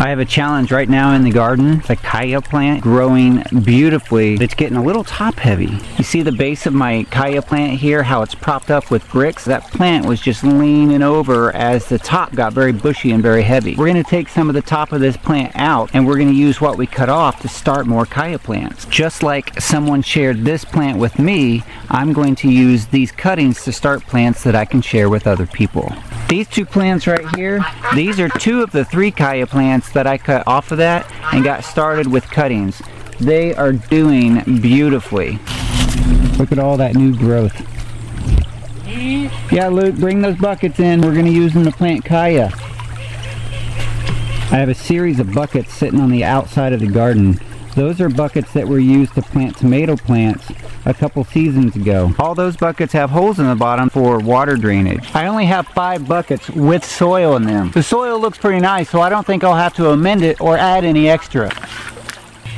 I have a challenge right now in the garden. It's a Chaya plant growing beautifully. It's getting a little top heavy. You see the base of my Chaya plant here, how it's propped up with bricks? That plant was just leaning over as the top got very bushy and very heavy. We're going to take some of the top of this plant out and we're going to use what we cut off to start more Chaya plants. Just like someone shared this plant with me, I'm going to use these cuttings to start plants that I can share with other people. These two plants right here, these are two of the three Chaya plants that I cut off of that and got started with cuttings. They are doing beautifully. Look at all that new growth. Yeah, Luke, bring those buckets in. We're going to use them to plant Chaya. I have a series of buckets sitting on the outside of the garden. Those are buckets that were used to plant tomato plants a couple seasons ago. All those buckets have holes in the bottom for water drainage. I only have 5 buckets with soil in them. The soil looks pretty nice, so I don't think I'll have to amend it or add any extra.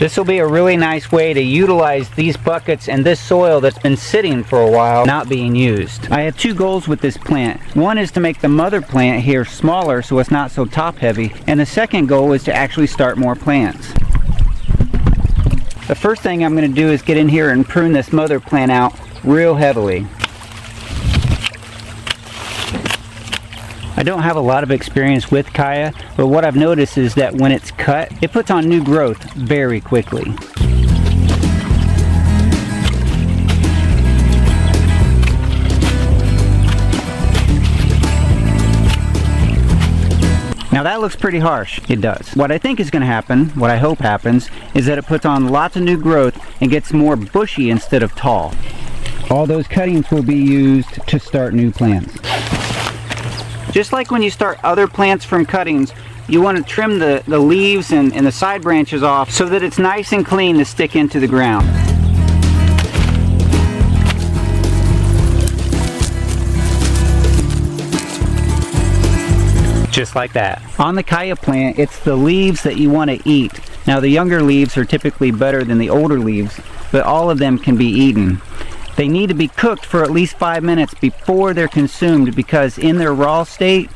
This will be a really nice way to utilize these buckets and this soil that's been sitting for a while not being used. I have 2 goals with this plant. One is to make the mother plant here smaller so it's not so top heavy, and the second goal is to actually start more plants. The first thing I'm going to do is get in here and prune this mother plant out real heavily. I don't have a lot of experience with Chaya, but what I've noticed is that when it's cut, it puts on new growth very quickly. Now that looks pretty harsh. It does. What I think is going to happen, what I hope happens, is that it puts on lots of new growth and gets more bushy instead of tall. All those cuttings will be used to start new plants. Just like when you start other plants from cuttings, you want to trim the leaves and the side branches off so that it's nice and clean to stick into the ground. Just like that. On the Chaya plant, it's the leaves that you want to eat. Now the younger leaves are typically better than the older leaves, but all of them can be eaten. They need to be cooked for at least 5 minutes before they're consumed because in their raw state,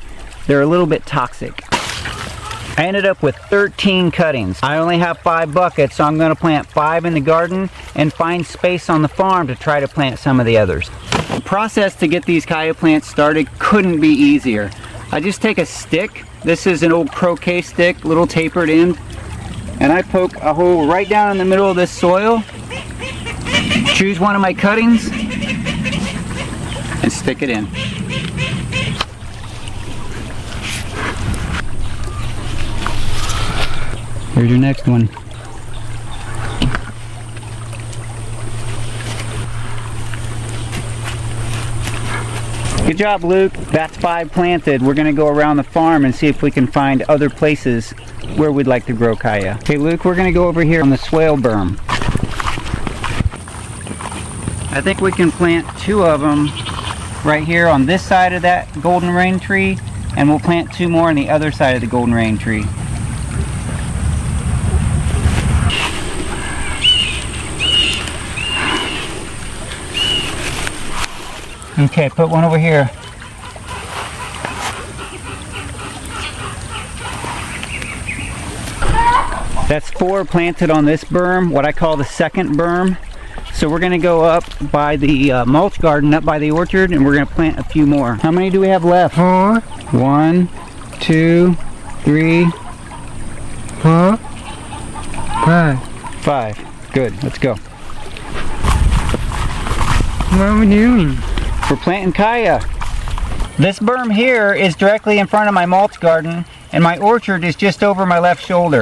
they're a little bit toxic. I ended up with 13 cuttings. I only have 5 buckets, so I'm going to plant 5 in the garden and find space on the farm to try to plant some of the others. The process to get these Chaya plants started couldn't be easier. I just take a stick, this is an old croquet stick, little tapered end, and I poke a hole right down in the middle of this soil, choose one of my cuttings, and stick it in. Here's your next one. Good job, Luke. That's 5 planted. We're going to go around the farm and see if we can find other places where we'd like to grow Chaya. Okay, Luke, we're going to go over here on the swale berm. I think we can plant 2 of them right here on this side of that golden rain tree, and we'll plant 2 more on the other side of the golden rain tree. Okay, put one over here. That's 4 planted on this berm, what I call the second berm. So we're going to go up by the mulch garden, up by the orchard, and we're going to plant a few more. How many do we have left? 4. 1, 2, 3. 4. 5. 5. Good, let's go. What are we doing? We're planting Chaya. This berm here is directly in front of my mulch garden, and my orchard is just over my left shoulder.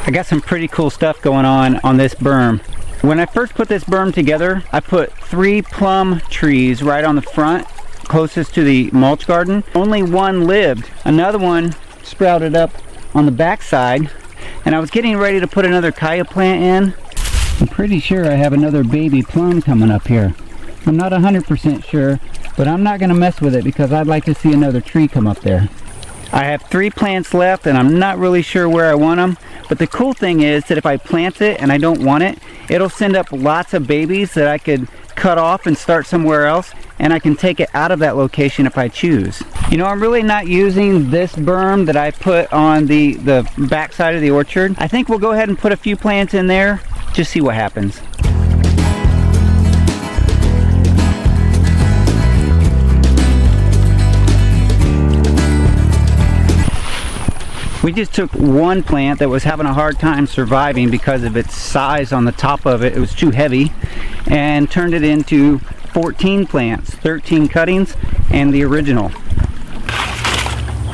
I got some pretty cool stuff going on this berm. When I first put this berm together, I put 3 plum trees right on the front, closest to the mulch garden. Only 1 lived. Another one sprouted up on the back side, and I was getting ready to put another Chaya plant in. I'm pretty sure I have another baby plum coming up here. I'm not 100% sure, but I'm not going to mess with it because I'd like to see another tree come up there. I have 3 plants left and I'm not really sure where I want them, but the cool thing is that if I plant it and I don't want it, it'll send up lots of babies that I could cut off and start somewhere else, and I can take it out of that location if I choose. You know, I'm really not using this berm that I put on the back side of the orchard. I think we'll go ahead and put a few plants in there, just see what happens. We just took one plant that was having a hard time surviving because of its size on the top of it. It was too heavy, and turned it into 14 plants, 13 cuttings, and the original.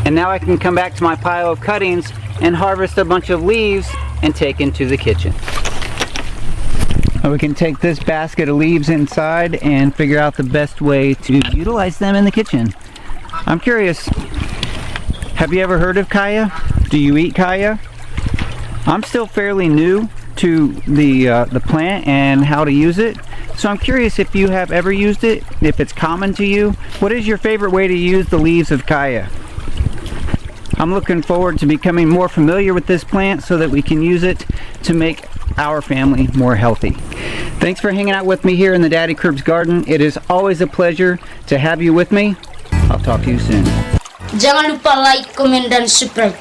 And now I can come back to my pile of cuttings and harvest a bunch of leaves and take into the kitchen. We can take this basket of leaves inside and figure out the best way to utilize them in the kitchen. I'm curious, have you ever heard of kaya? Do you eat kaya? I'm still fairly new to the plant and how to use it, so I'm curious if you have ever used it, if it's common to you. What is your favorite way to use the leaves of kaya? I'm looking forward to becoming more familiar with this plant so that we can use it to make our family more healthy. Thanks for hanging out with me here in the Daddy Curb's garden. It is always a pleasure to have you with me. I'll talk to you soon. Jangan lupa like, komen, dan subscribe.